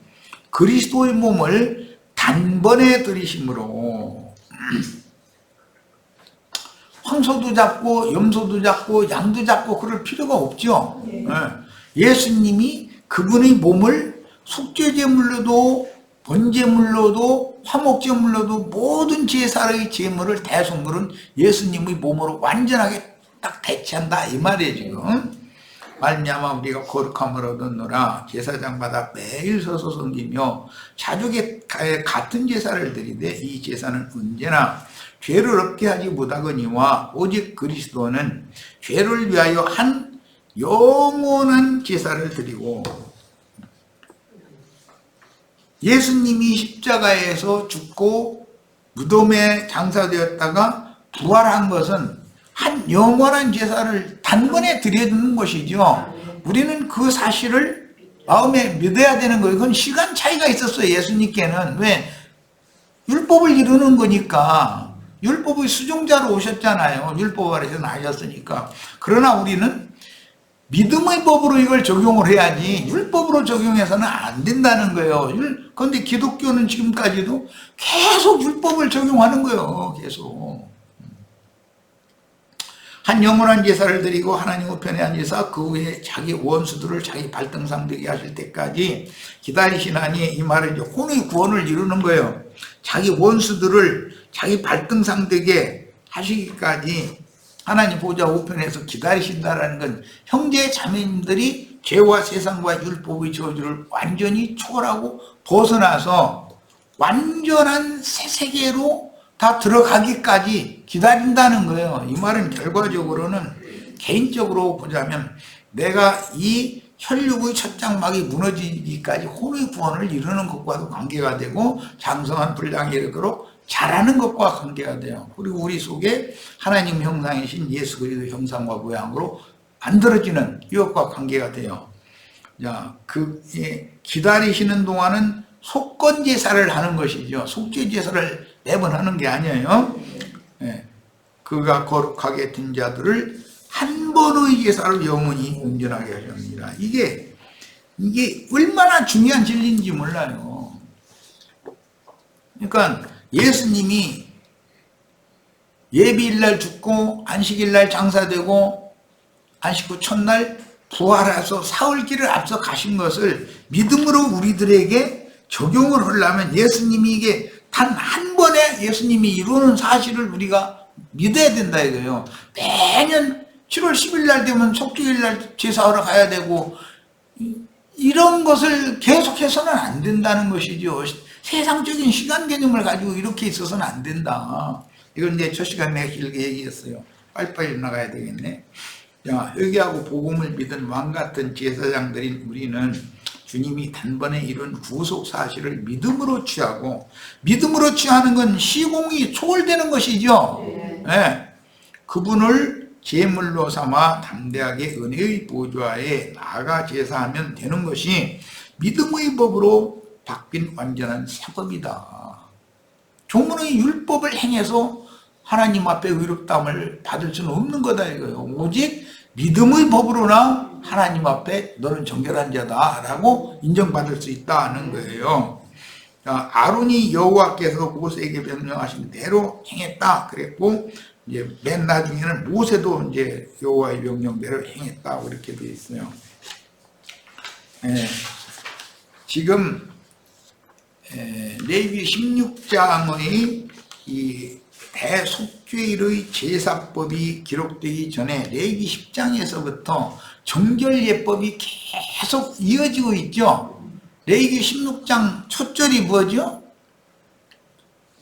그리스도의 몸을 단번에 들이심으로 황소도 잡고 염소도 잡고 양도 잡고 그럴 필요가 없죠. 예수님이 그분의 몸을 속죄제물로도 번제물로도 화목제물로도 모든 제사의 제물을 대속물은 예수님의 몸으로 완전하게 딱 대체한다 이 말이에요 지금. 말미암아 우리가 거룩함을 얻었노라. 제사장마다 매일 서서 섬기며 자주에 같은 제사를 드리되 이 제사는 언제나 죄를 없게 하지 못하거니와 오직 그리스도는 죄를 위하여 한 영원한 제사를 드리고, 예수님이 십자가에서 죽고 무덤에 장사되었다가 부활한 것은 한 영원한 제사를 단번에 드려주는 것이죠. 우리는 그 사실을 마음에 믿어야 되는 거예요. 그건 시간 차이가 있었어요. 예수님께는. 왜? 율법을 이루는 거니까. 율법의 수종자로 오셨잖아요. 율법 아래서 나셨으니까. 그러나 우리는 믿음의 법으로 이걸 적용을 해야지 율법으로 적용해서는 안 된다는 거예요. 그런데 기독교는 지금까지도 계속 율법을 적용하는 거예요. 계속. 한 영원한 제사를 드리고 하나님 우편에 앉으사 그 후에 자기 원수들을 자기 발등상 되게 하실 때까지 기다리시나니, 이 말은 이제 혼의 구원을 이루는 거예요. 자기 원수들을 자기 발등상 되게 하시기까지 하나님 보좌 우편에서 기다리신다라는 건 형제 자매님들이 죄와 세상과 율법의 저주를 완전히 초월하고 벗어나서 완전한 새 세계로 다 들어가기까지 기다린다는 거예요. 이 말은 결과적으로는 개인적으로 보자면 내가 이 혈육의 첫 장막이 무너지기까지 혼의 구원을 이루는 것과도 관계가 되고, 장성한 분량이 이르도록 잘하는 것과 관계가 돼요. 그리고 우리 속에 하나님 형상이신 예수 그리스도 형상과 모양으로 만들어지는 이것과 관계가 돼요. 자, 기다리시는 동안은 속건 제사를 하는 것이죠. 속죄 제사를 매번 하는 게 아니에요. 예, 그가 거룩하게 된 자들을 한 번의 제사로 영원히 온전하게 하셨습니다. 이게 얼마나 중요한 진리인지 몰라요. 그러니까 예수님이 예비일날 죽고 안식일날 장사되고 안식 후 첫날 부활해서 사흘길을 앞서 가신 것을 믿음으로 우리들에게 적용을 하려면 예수님이 이게 단 한 번에 예수님이 이루는 사실을 우리가 믿어야 된다 이거예요. 매년 7월 10일 날 되면 속죄일날 제사하러 가야 되고 이런 것을 계속해서는 안 된다는 것이죠. 세상적인 시간 개념을 가지고 이렇게 있어서는 안 된다. 이건 이제 첫 시간에 내가 길게 얘기했어요. 빨리빨리 나가야 되겠네. 자, 회개하고 복음을 믿은 왕같은 제사장들인 우리는 주님이 단번에 이룬 구속 사실을 믿음으로 취하고, 믿음으로 취하는 건 시공이 초월되는 것이죠. 네. 그분을 제물로 삼아 담대하게 은혜의 보좌에 나아가 제사하면 되는 것이 믿음의 법으로 바뀐 완전한 사법이다. 조문의 율법을 행해서 하나님 앞에 의롭다함을 받을 수는 없는 거다 이거예요. 오직 믿음의 법으로나 하나님 앞에 너는 정결한 자다 라고 인정받을 수 있다는 거예요. 자, 아론이 여호와께서 모세에게 명령하신 대로 행했다 그랬고, 이제 맨 나중에는 모세도 이제 여호와의 명령대로 행했다고 이렇게 되어 있어요. 예, 지금 레위기 16장의 이 대속죄일의 제사법이 기록되기 전에 레위기 10장에서부터 정결예법이 계속 이어지고 있죠. 레위기 16장 첫 절이 뭐죠?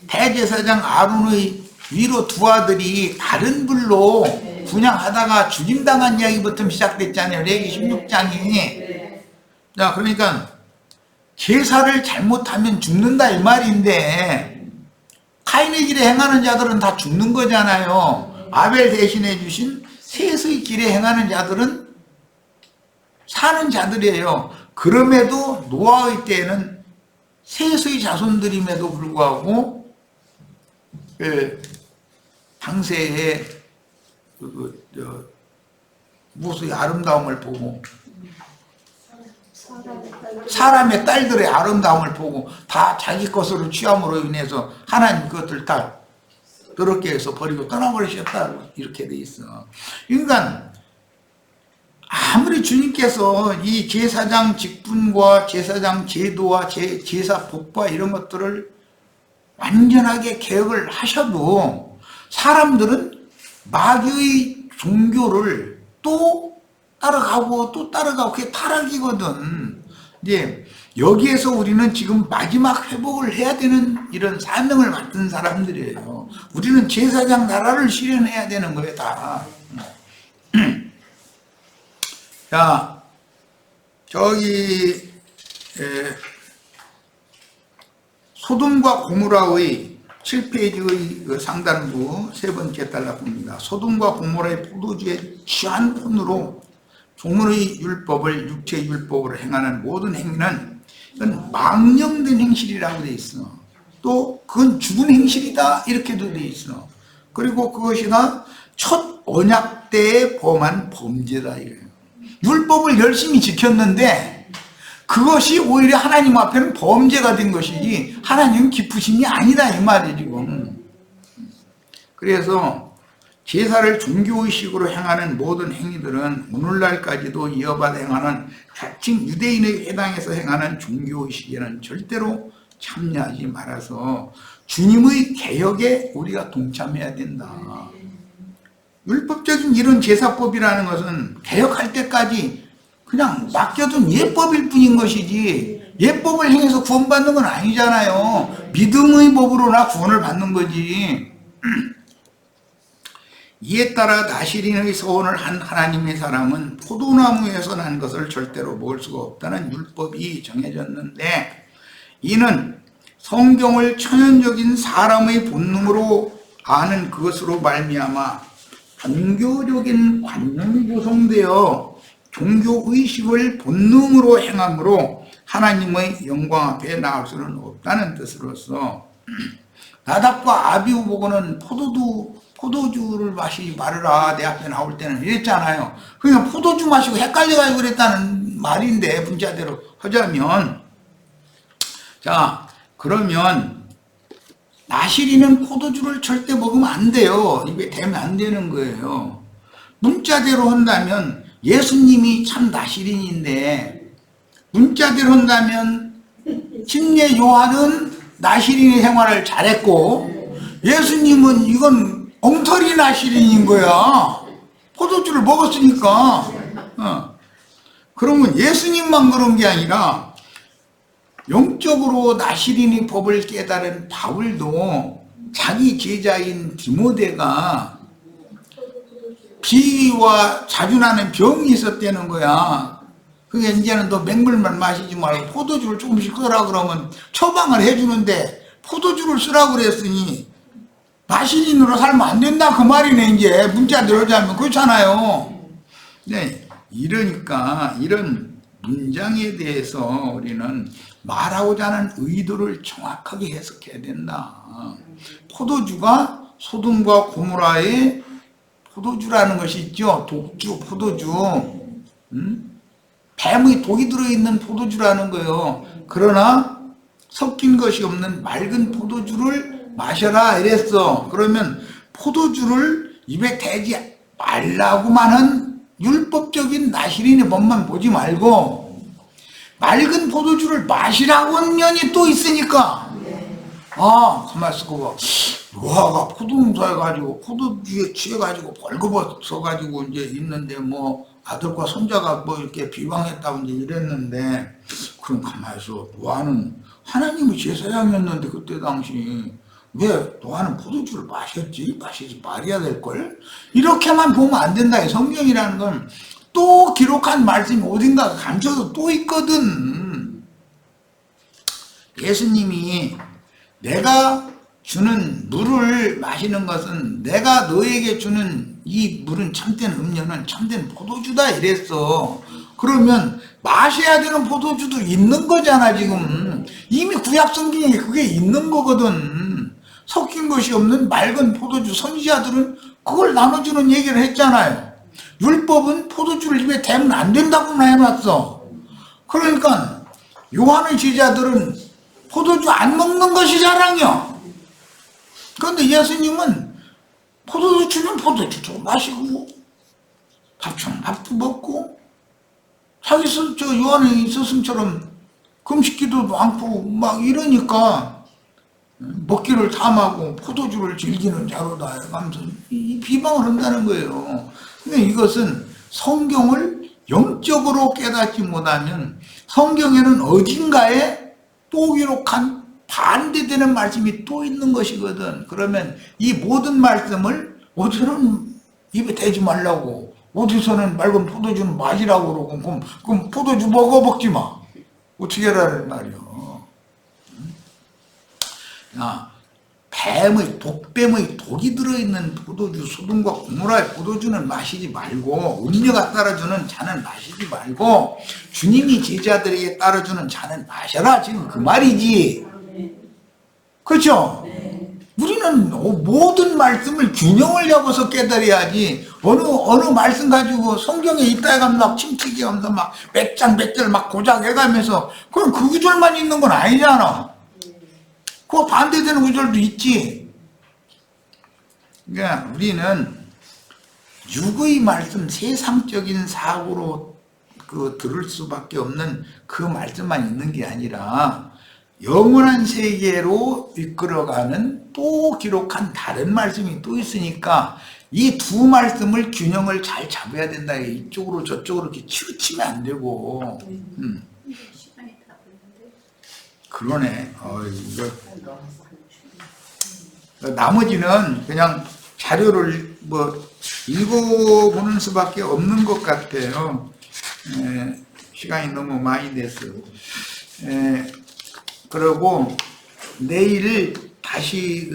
대제사장 아론의 위로 두 아들이 다른 불로 분향하다가 죽임당한 이야기부터 시작됐잖아요. 레위기 16장이. 자, 그러니까 제사를 잘못하면 죽는다 이 말인데, 카인의 길에 행하는 자들은 다 죽는 거잖아요. 아벨 대신해 주신 셋의 길에 행하는 자들은 사는 자들이에요. 그럼에도 노아의 때에는 셋의 자손들임에도 불구하고 당세의 무수의 아름다움을 보고, 사람의 딸들의 아름다움을 보고 다 자기 것으로 취함으로 인해서 하나님 그것들 다 더럽게 해서 버리고 떠나버리셨다 이렇게 돼 있어. 그러니까 아무리 주님께서 이 제사장 직분과 제사장 제도와 제사법과 이런 것들을 완전하게 개혁을 하셔도 사람들은 마귀의 종교를 또 따라가고 또 따라가고 그게 타락이거든. 이제 여기에서 우리는 지금 마지막 회복을 해야 되는 이런 사명을 맡은 사람들이에요. 우리는 제사장 나라를 실현해야 되는 거예요, 다. 자, 저기 소돔과 고모라의 7페이지의 그 상단부 세 번째 달락입니다. 소돔과 고모라의 포도주에 취한 폰으로 종문의 율법을 육체의 율법으로 행하는 모든 행위는 이건 망령된 행실이라고 돼 있어. 또 그건 죽은 행실이다 이렇게도 돼 있어. 그리고 그것이나 첫 언약 때에 범한 범죄다 이거예요. 율법을 열심히 지켰는데 그것이 오히려 하나님 앞에는 범죄가 된 것이지 하나님 기쁘심이 아니다 이 말이에요 지금. 그래서 제사를 종교의식으로 행하는 모든 행위들은 오늘날까지도 이어받아 행하는 자칭 유대인의 회당에서 행하는 종교의식에는 절대로 참여하지 말아서 주님의 개혁에 우리가 동참해야 된다. 율법적인 이런 제사법이라는 것은 개혁할 때까지 그냥 맡겨둔 예법일 뿐인 것이지 예법을 행해서 구원받는 건 아니잖아요. 믿음의 법으로나 구원을 받는 거지. 이에 따라 나시린의 서원을 한 하나님의 사람은 포도나무에서 난 것을 절대로 먹을 수가 없다는 율법이 정해졌는데 이는 성경을 천연적인 사람의 본능으로 아는 그것으로 말미암아 종교적인 관념이 구성되어 종교의식을 본능으로 행함으로 하나님의 영광 앞에 나올 수는 없다는 뜻으로서 나답과 아비후 보고는 포도주를 마시지 말으라 내 앞에 나올 때는 이랬잖아요. 그러니까 포도주 마시고 헷갈려가지고 그랬다는 말인데 문자대로 하자면 자 그러면 나시린은 포도주를 절대 먹으면 안 돼요. 입에 대면 안 되는 거예요. 문자대로 한다면 예수님이 참 나시린인데 문자대로 한다면 침례 요한은 나시린의 생활을 잘했고 예수님은 이건 엉터리 나시린인 거야. 포도주를 먹었으니까. 그러면 예수님만 그런 게 아니라 영적으로 나시린의 법을 깨달은 바울도 자기 제자인 디모데가 비위와 자주 나는 병이 있었다는 거야. 그게 이제는 너 맹물만 마시지 말고 포도주를 조금씩 쓰라 그러면 처방을 해주는데 포도주를 쓰라고 그랬으니 나시린으로 살면 안 된다 그 말이네. 이제 문자대로 하자면 그렇잖아요. 네, 이러니까 이런 문장에 대해서 우리는 말하고자 하는 의도를 정확하게 해석해야 된다. 포도주가 소돔과 고모라의 포도주라는 것이 있죠. 독주, 포도주. 뱀의 독이 들어있는 포도주라는 거예요. 그러나 섞인 것이 없는 맑은 포도주를 마셔라 이랬어. 그러면 포도주를 입에 대지 말라고만 한 율법적인 나시린의 법만 보지 말고 맑은 포도주를 마시라고 하는 면이 또 있으니까 가만 있고 노아가 포도농사해가지고 포도주에 취해가지고 벌거벗어가지고 이제 있는데 뭐 아들과 손자가 뭐 이렇게 비방했다고 이제 이랬는데 그럼 가만 있어. 노아는 하나님의 제사장이었는데 그때 당시 왜 노아는 포도주를 마시지 말아야 될걸? 이렇게만 보면 안 된다. 성경이라는 건 또 기록한 말씀이 어딘가 감춰서 또 있거든. 예수님이 내가 주는 물을 마시는 것은 내가 너에게 주는 이 물은 참된 음료는 참된 포도주다 이랬어. 그러면 마셔야 되는 포도주도 있는 거잖아. 지금 이미 구약 성경에 그게 있는 거거든. 섞인 것이 없는 맑은 포도주. 선지자들은 그걸 나눠주는 얘기를 했잖아요. 율법은 포도주를 입에 대면 안 된다고만 해놨어. 그러니까 요한의 제자들은 포도주 안 먹는 것이 자랑이야. 그런데 예수님은 포도주 주면 포도주 좀 마시고 밥 주면 밥도 먹고 자기 요한의 스승처럼 금식기도도 않고 막 이러니까 먹기를 탐하고 포도주를 즐기는 자로다 하면서 이 비방을 한다는 거예요. 근데 이것은 성경을 영적으로 깨닫지 못하면 성경에는 어딘가에 또 기록한 반대되는 말씀이 또 있는 것이거든. 그러면 이 모든 말씀을 어디서는 입에 대지 말라고, 어디서는 맑은 포도주는 마시라고 그러고, 그럼 포도주 먹지 마. 어떻게 하라는 말이요. 독뱀의 독이 들어있는 포도주, 소금과 고무라의 포도주는 마시지 말고, 음료가 따라주는 잔은 마시지 말고, 주님이 제자들에게 따라주는 잔은 마셔라. 지금 그 말이지. 그렇죠? 우리는 모든 말씀을 균형을 잡아서 깨달아야지, 어느 말씀 가지고 성경에 있다 해가면서 막 침튀기 하면서 막 몇 장 몇 절 막 고작해가면서, 그럼 그 구절만 있는 건 아니잖아. 그 반대되는 구절도 있지. 그러니까 우리는 육의 말씀, 세상적인 사고로 들을 수밖에 없는 그 말씀만 있는 게 아니라 영원한 세계로 이끌어가는 또 기록한 다른 말씀이 또 있으니까 이 두 말씀을 균형을 잘 잡아야 된다. 이쪽으로 저쪽으로 이렇게 치우치면 안 되고. 그러네. 나머지는 그냥 자료를 읽어보는 수밖에 없는 것 같아요. 시간이 너무 많이 됐어요. 그리고 내일 다시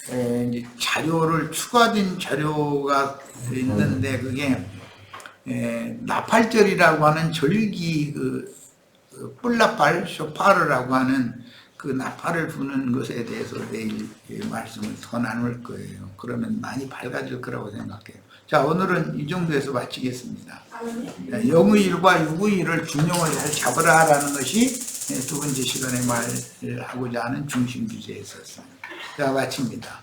이제 자료를 추가된 자료가 있는데, 그게 나팔절이라고 하는 절기 뿔나팔 쇼파르라고 하는 그 나팔을 부는 것에 대해서 내일 말씀을 더 나눌 거예요. 그러면 많이 밝아질 거라고 생각해요. 자, 오늘은 이 정도에서 마치겠습니다. 영의 일과 육의 일을 균형을 잘 잡으라라는 것이 두 번째 시간에 말을 하고자 하는 중심 주제였었어요. 자, 마칩니다.